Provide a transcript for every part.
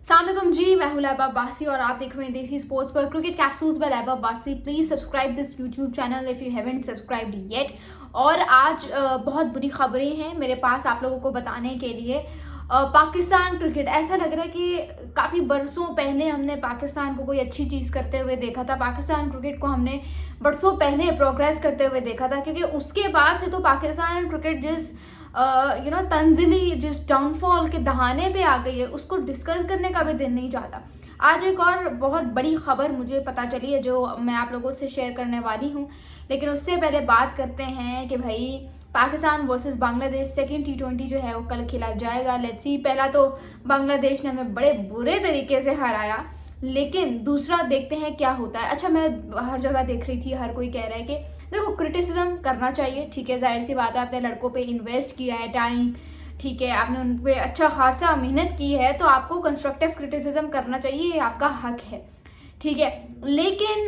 अस्सलाम जी, मैं हूं लैबा अब्बासी और आप देख रहे हैं देसी स्पोर्ट्स पर cricket capsules by Laiba Abbasi. Please subscribe this YouTube channel if you haven't subscribed yet. और आज बहुत बुरी खबरें हैं मेरे पास आप लोगों को बताने के लिए। पाकिस्तान क्रिकेट, ऐसा लग रहा है कि काफ़ी बरसों पहले हमने पाकिस्तान को कोई अच्छी चीज़ करते हुए देखा था। पाकिस्तान क्रिकेट को हमने बरसों पहले प्रोग्रेस करते हुए देखा था, क्योंकि उसके बाद से तो पाकिस्तान क्रिकेट जिस तंजिली, जिस डाउनफॉल के दहाने पे आ गई है, उसको डिस्कस करने का भी दिन नहीं चाहता। आज एक और बहुत बड़ी खबर मुझे पता चली है जो मैं आप लोगों से शेयर करने वाली हूँ, लेकिन उससे पहले बात करते हैं कि भाई Pakistan versus Bangladesh second T20 जो है वो कल खेला जाएगा। लेट्स सी, पहला तो बांग्लादेश ने हमें बड़े बुरे तरीके से हराया, लेकिन दूसरा देखते हैं क्या होता है। अच्छा, मैं हर जगह देख रही थी, हर कोई कह रहा है कि देखो क्रिटिसिज्म करना चाहिए, ठीक है, जाहिर सी बात है, आपने लड़कों पे इन्वेस्ट किया है टाइम, ठीक है, आपने उन पर अच्छा खासा मेहनत की है, तो आपको कंस्ट्रक्टिव क्रिटिसिज्म करना चाहिए, ये आपका हक है, ठीक है। लेकिन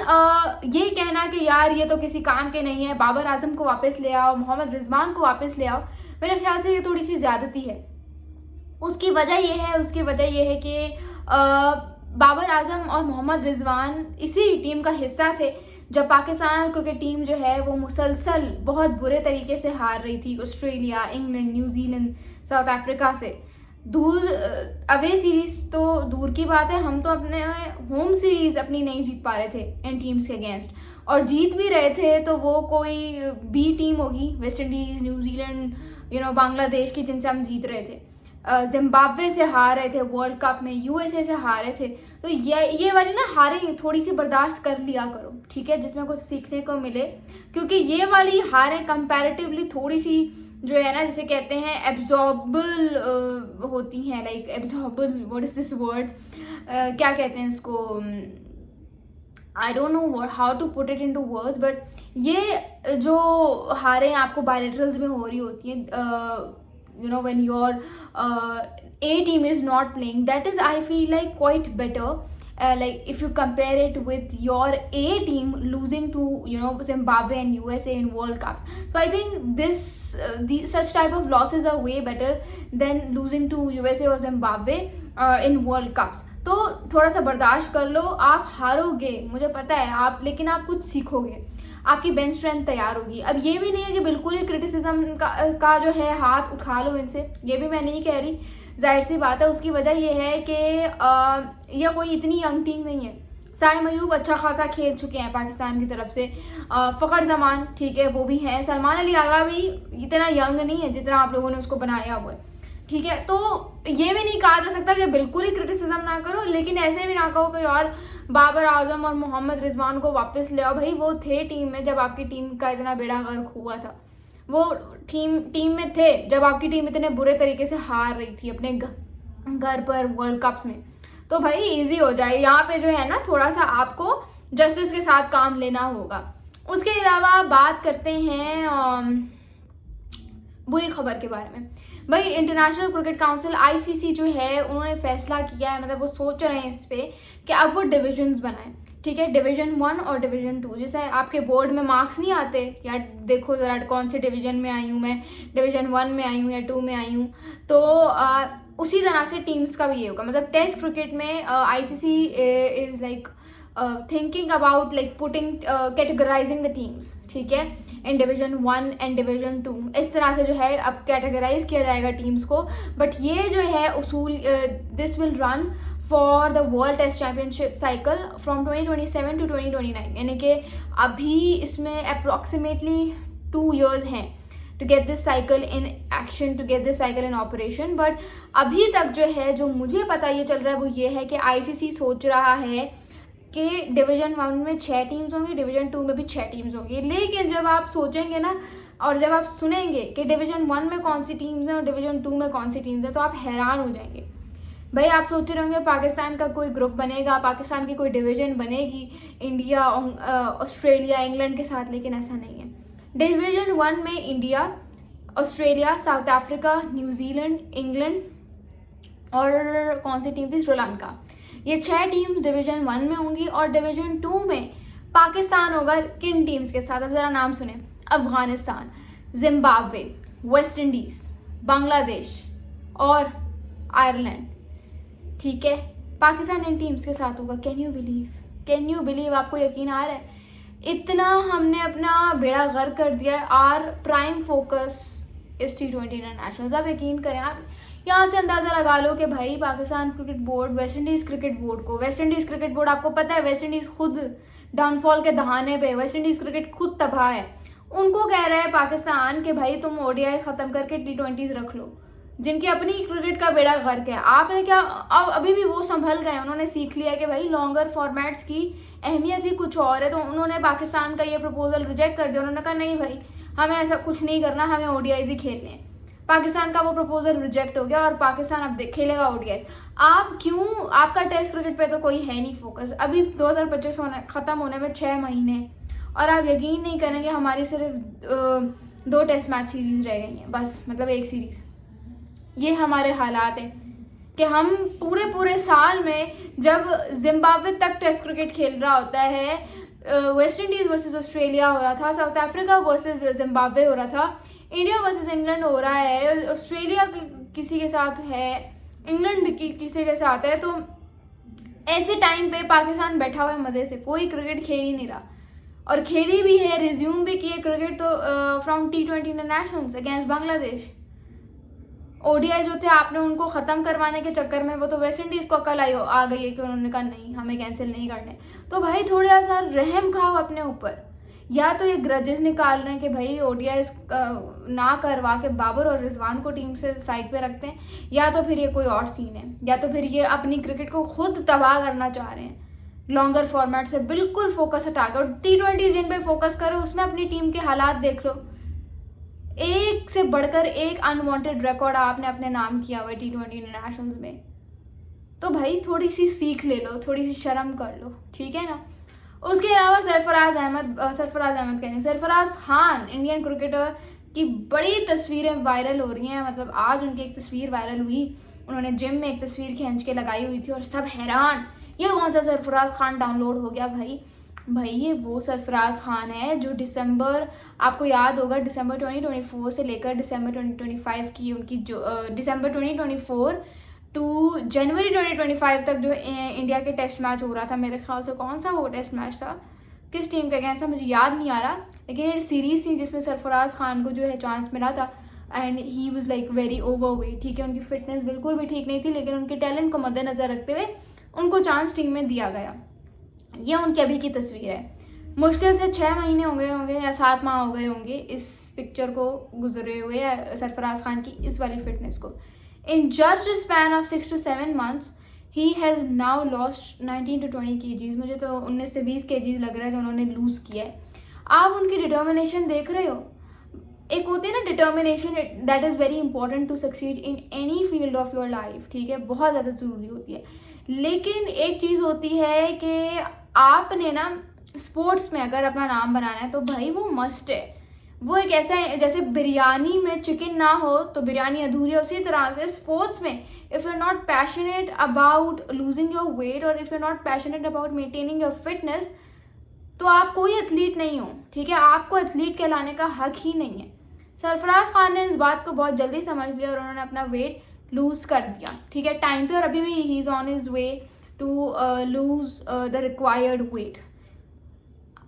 ये कहना कि यार ये तो किसी काम के नहीं है, बाबर आजम को वापस ले आओ, मोहम्मद रिजवान को वापस ले आओ, मेरे ख्याल से ये थोड़ी सी ज़्यादती है। उसकी वजह ये है कि बाबर आजम और मोहम्मद रिजवान इसी टीम का हिस्सा थे जब पाकिस्तान क्रिकेट टीम जो है वो मुसलसल बहुत बुरे तरीके से हार रही थी Australia, England, New Zealand, south Africa से। दूर अवे सीरीज तो दूर की बात है, हम तो अपने होम सीरीज अपनी नहीं जीत पा रहे थे इन टीम्स के अगेंस्ट, और जीत भी रहे थे तो वो कोई बी टीम होगी, वेस्ट इंडीज, न्यूजीलैंड, बांग्लादेश की, जिनसे हम जीत रहे थे। जिम्बाब्वे से हार रहे थे वर्ल्ड कप में, यूएसए से हार रहे थे। तो ये वाली ना हारें थोड़ी सी बर्दाश्त कर लिया करो, ठीक है, जिसमें कुछ सीखने को मिले, क्योंकि ये वाली हारें कंपैरेटिवली थोड़ी सी जो है ना, जिसे कहते हैं एब्जॉर्बल होती हैं, like absorbable, what is this word, क्या कहते हैं इसको, I don't know how to put it into words, but ये जो हारें आपको बायलैटरल्स में हो रही होती हैं, when your A team is not playing, that is, I feel like, quite better, like if you compare it with your A team losing to Zimbabwe and USA in World Cups. So I think such type of losses are way better than losing to USA or Zimbabwe in World Cups. तो थोड़ा सा बर्दाश्त कर लो, आप हारोगे मुझे पता है आप, लेकिन आप कुछ सीखोगे, आपकी बेंच स्ट्रेंथ तैयार होगी। अब ये भी नहीं है कि बिल्कुल ही क्रिटिसिज्म का जो है हाथ उठा लो इनसे, ये भी मैं नहीं कह रही, जाहिर सी बात है। उसकी वजह ये है कि यह कोई इतनी यंग टीम नहीं है। साइम अयूब अच्छा खासा खेल चुके हैं पाकिस्तान की तरफ से, फ़खर जमान, ठीक है, वो भी हैं, सलमान अली आगा भी इतना यंग नहीं है जितना आप लोगों ने उसको बनाया हुआ है, ठीक है। तो ये भी नहीं कहा जा सकता कि बिल्कुल ही क्रिटिसिज्म ना करो, लेकिन ऐसे भी ना कहो कि यार बाबर आजम और मोहम्मद रिजवान को वापस ले आओ। भाई वो थे टीम में जब आपकी टीम का इतना बेड़ा गर्क हुआ था, वो टीम में थे जब आपकी टीम इतने बुरे तरीके से हार रही थी अपने घर पर वर्ल्ड कप्स में। तो भाई इजी हो जाए, यहाँ पे जो है ना थोड़ा सा आपको जस्टिस के साथ काम लेना होगा। उसके अलावा बात करते हैं बुरी खबर के बारे में। भाई इंटरनेशनल क्रिकेट काउंसिल ICC जो है, उन्होंने फैसला किया है, मतलब वो सोच रहे हैं इस पे कि अब वो डिविजन्स बनाएं, ठीक है, डिवीजन 1 और डिवीजन 2। जैसे आपके बोर्ड में मार्क्स नहीं आते यार, देखो ज़रा कौन से डिवीजन में आई हूँ मैं, डिवीजन 1 में आई हूँ या 2 में आई हूँ, तो उसी तरह से टीम्स का भी ये होगा। मतलब टेस्ट क्रिकेट में ICC is like thinking about like putting categorising the teams, ठीक है, इन डिवीजन 1 एंड डिवीजन 2, इस तरह से जो है अब कैटेगराइज किया जाएगा टीम्स को। बट ये जो है उसूल, this will run for the world test championship cycle from 2027 to 2029, यानी कि अभी इसमें अप्रॉक्सीमेटली 2 years हैं to get this cycle in action, to get this cycle in operation. But अभी तक जो है, जो मुझे पता ये चल रहा है वो ये है कि ICC सोच रहा है कि डिवीजन 1 में 6 टीम्स होंगी, डिवीजन 2 में भी 6 टीम्स होंगी। लेकिन जब आप सोचेंगे ना और जब आप सुनेंगे कि डिवीजन 1 में कौन सी टीम्स हैं और डिवीजन 2 में कौन सी टीम्स हैं, तो आप हैरान हो जाएंगे। भाई आप सोचते रहेंगे पाकिस्तान का कोई ग्रुप बनेगा, पाकिस्तान की कोई डिवीजन बनेगी इंडिया, ऑस्ट्रेलिया, इंग्लैंड के साथ, लेकिन ऐसा नहीं है। डिवीजन 1 में India, Australia, south Africa, New Zealand, England और कौन सी टीम थी, श्रीलंका, ये 6 टीम्स डिवीजन 1 में होंगी। और डिवीजन 2 में पाकिस्तान होगा किन टीम्स के साथ, अब ज़रा नाम सुने, Afghanistan, Zimbabwe, West Indies, Bangladesh और आयरलैंड, ठीक है। पाकिस्तान इन टीम्स के साथ होगा। Can you believe? आपको यकीन आ रहा है? इतना हमने अपना बेड़ा गर्क कर दिया है। आर प्राइम फोकस इस T20 इंटरनेशनल। आप यकीन करें, आप यहाँ से अंदाज़ा लगा लो कि भाई Pakistan cricket board West Indies cricket board को, वेस्ट इंडीज़ क्रिकेट बोर्ड आपको पता है वेस्ट इंडीज़ खुद डाउनफॉल के दहाने पे, वेस्ट इंडीज़ क्रिकेट खुद तबाह है, उनको कह रहा है पाकिस्तान कि भाई तुम ODI ख़त्म करके T20s रख लो, जिनकी अपनी क्रिकेट का बेड़ा गर्क है। आपने क्या, अब अभी भी वो संभल गए, उन्होंने सीख लिया कि भाई लॉन्गर फॉर्मेट्स की अहमियत ही कुछ और है। तो उन्होंने पाकिस्तान का ये प्रपोजल रिजेक्ट कर दिया। उन्होंने कहा नहीं भाई, हमें ऐसा कुछ नहीं करना, हमें ODIs ही खेलने हैं। पाकिस्तान का वो प्रपोजल रिजेक्ट हो गया और पाकिस्तान अब खेलेगा ODIs। आप क्यों, आपका टेस्ट क्रिकेट पे तो कोई है नहीं फोकस। अभी 2025 ख़त्म होने में 6 महीने और आप यकीन नहीं करेंगे हमारी सिर्फ 2 टेस्ट मैच सीरीज़ रह गई हैं बस, मतलब 1 सीरीज़। ये हमारे हालात हैं कि हम पूरे साल में जब जिम्बाब्वे तक टेस्ट क्रिकेट खेल रहा होता है, वेस्ट इंडीज़ वर्सेस ऑस्ट्रेलिया हो रहा था, साउथ अफ्रीका वर्सेस जिम्बाब्वे हो रहा था, इंडिया वर्सेस इंग्लैंड हो रहा है, ऑस्ट्रेलिया किसी के साथ है, इंग्लैंड किसी के साथ है, तो ऐसे टाइम पे पाकिस्तान बैठा हुआ है मज़े से, कोई क्रिकेट खेल ही नहीं रहा। और खेली भी है, रिज्यूम भी किए क्रिकेट तो from T20 internationals against Bangladesh. ODI जो थे आपने उनको ख़त्म करवाने के चक्कर में वो तो वेस्ट इंडीज़ को अकल आ गई है कि उन्होंने कहा नहीं, हमें कैंसिल नहीं करने। तो भाई थोड़ा सा रहम खाओ अपने ऊपर। या तो ये ग्रजेस निकाल रहे हैं कि भाई ODIs ना करवा के बाबर और रिजवान को टीम से साइड पे रखते हैं, या तो फिर ये कोई और सीन है, या तो फिर ये अपनी क्रिकेट को खुद तबाह करना चाह रहे हैं। लॉन्गर फॉर्मेट से बिल्कुल फोकस हटा कर और T20 जिन पे फोकस करो उसमें अपनी टीम के हालात देख लो। एक से बढ़कर एक अनवांटेड रिकॉर्ड आपने अपने नाम किया हुआ है T20 इंटरनेशनल्स में। तो भाई थोड़ी सी सीख ले लो, थोड़ी सी शर्म कर लो, ठीक है ना। उसके अलावा सरफराज खान इंडियन क्रिकेटर की बड़ी तस्वीरें वायरल हो रही हैं। मतलब आज उनकी एक तस्वीर वायरल हुई, उन्होंने जिम में एक तस्वीर खींच के लगाई हुई थी और सब हैरान, ये कौन सा सरफराज खान डाउनलोड हो गया। भाई ये वो सरफराज खान है जो दिसंबर, आपको याद होगा दिसंबर 2024 से लेकर दिसंबर 2025 की उनकी जो दिसंबर 2024 टू जनवरी 2025 तक जो इंडिया के टेस्ट मैच हो रहा था, मेरे ख्याल से कौन सा वो टेस्ट मैच था, किस टीम के अगेंस्ट था मुझे याद नहीं आ रहा, लेकिन ये सीरीज़ थी जिसमें सरफराज खान को जो है चांस मिला था and he was like very overweight. ठीक है, उनकी फिटनेस बिल्कुल भी ठीक नहीं थी, लेकिन उनके टैलेंट को मद्देनज़र रखते हुए उनको चांस टीम में दिया गया। ये उनकी अभी की तस्वीर है। मुश्किल से 6 महीने हो गए होंगे या 7 माह हो गए होंगे इस पिक्चर को गुजरे हुए, या सरफराज खान की इस वाली फिटनेस को। In just a span of 6 to 7 months, he has now lost 19 to 20 kgs। मुझे तो 19 से 20 kgs लग रहा है जो उन्होंने लूज़ किया है। आप उनकी डिटर्मिनेशन देख रहे हो, एक होती है ना determination, that is very important to succeed in any field of your life. ठीक है, बहुत ज़्यादा ज़रूरी होती है। लेकिन एक चीज़ होती है कि आपने ना स्पोर्ट्स में अगर अपना नाम बनाना है तो भाई वो मस्ट है। वो एक ऐसा है जैसे बिरयानी में चिकन ना हो तो बिरयानी अधूरी है, उसी तरह से स्पोर्ट्स में if you are not passionate about losing your weight और if you are not passionate about maintaining your fitness तो आप कोई एथलीट नहीं हो। ठीक है, आपको एथलीट कहलाने का हक ही नहीं है। सरफराज खान ने इस बात को बहुत जल्दी समझ लिया और उन्होंने अपना वेट लूज़ कर दिया। ठीक है, टाइम पे, और अभी भी he is on his way to lose the required weight.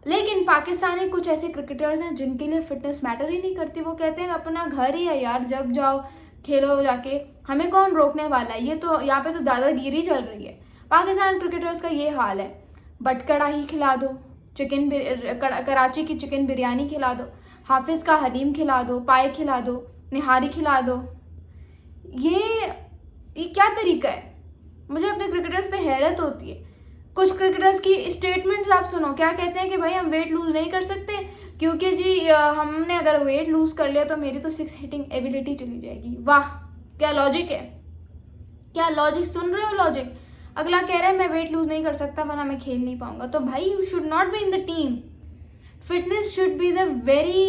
लेकिन पाकिस्तानी कुछ ऐसे क्रिकेटर्स हैं जिनके लिए फिटनेस मैटर ही नहीं करती। वो कहते हैं अपना घर ही है यार, जब जाओ खेलो जाके, हमें कौन रोकने वाला है। ये तो यहाँ पे तो दादागिरी चल रही है। पाकिस्तान क्रिकेटर्स का ये हाल है, बट कढ़ाई खिला दो, कराची की चिकन बिरयानी खिला दो, हाफिज़ का हलीम खिला दो, पाए खिला दो, निहारी खिला दो। ये क्या तरीका है। मुझे अपने क्रिकेटर्स पे हैरत होती है। कुछ क्रिकेटर्स की स्टेटमेंट्स आप सुनो, क्या कहते हैं कि भाई हम वेट लूज़ नहीं कर सकते क्योंकि जी हमने अगर वेट लूज़ कर लिया तो मेरी तो 6 हिटिंग एबिलिटी चली जाएगी। वाह, क्या लॉजिक है, क्या लॉजिक, सुन रहे हो लॉजिक। अगला कह रहा है मैं वेट लूज़ नहीं कर सकता वरना मैं खेल नहीं पाऊंगा। तो भाई you should not be in the team. Fitness should be the very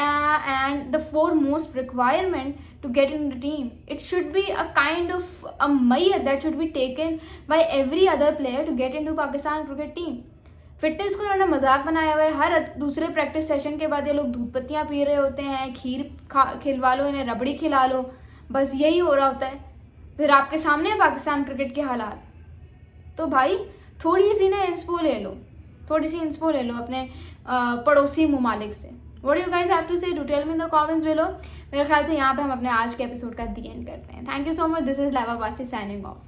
and the foremost requirement to get in the team. It should be a kind of a measure that should be taken by every other player to get into Pakistan cricket team. Fitness को इन्होंने मजाक बनाया हुआ है। हर दूसरे practice session के बाद ये लोग दूध पत्तियाँ पी रहे होते हैं, खीर खिलवा लो इन्हें, रबड़ी खिला लो, बस यही हो रहा होता है। फिर आपके सामने है पाकिस्तान क्रिकेट के हालात। तो भाई थोड़ी सी ना इंस्पो ले लो, थोड़ी सी इंस्पो ले लो अपने पड़ोसी ममालिक से। What you guys have to say, do tell me in the comments below. मेरे ख्याल से यहाँ पे हम अपने आज के एपिसोड का दी एंड करते हैं। Thank you so much, this is Laiba बासी साइनिंग ऑफ।